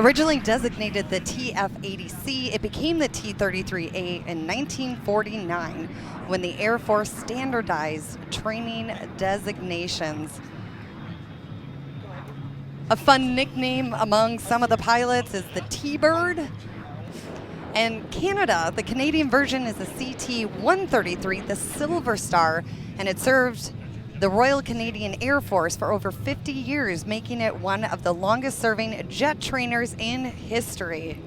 Originally designated the TF-80C, it became the T-33A in 1949 when the Air Force standardized training designations. A fun nickname among some of the pilots is the T-Bird. And Canada, the Canadian version is the CT-133, the Silver Star, and it served the Royal Canadian Air Force for over 50 years, making it one of the longest serving jet trainers in history.